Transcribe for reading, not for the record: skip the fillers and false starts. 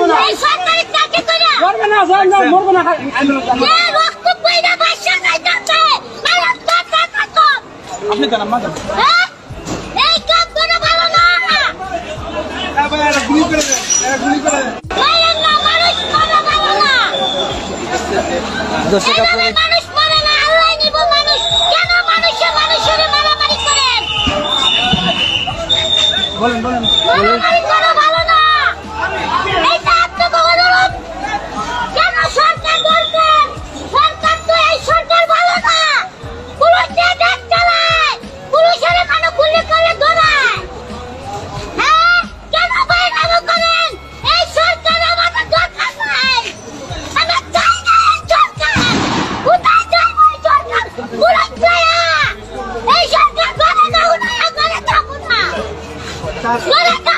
না এই সরকারি চাকরি করে মরবে না মরবে না যে রক্ত পয়দা বাসা যাইতাছে মারাত কাট আপনি জানেন মা জানেন হ্যাঁ এই কাজ করে ভালো না ভাই এটা গুলি করে দেন এটা গুলি করে দেন মায়ের না মানুষ মরে ভালো না দর্শক এইভাবে মানুষ মরে না আল্লাহ নিব মানুষ কেন মানুষের মারামারি করেন বলেন বলেন মারামারি করা ভালো না এইটা আত্মগৌরব কেন সরকার বলছেন সরকার তো এই সরকার ভালো না পুলিশ দিয়ে দেশ চালায় পুলিশের মানুষ গুলি করে ধরায় হ্যাঁ কেন বাইরে করেন এই সরকার আমাদের দরকার নাই আমরা চাই না এই সরকার কোথায় যাবো এই সরকার পুলিশ যায় এই সরকার করে না উনায় করে থাকুন না করে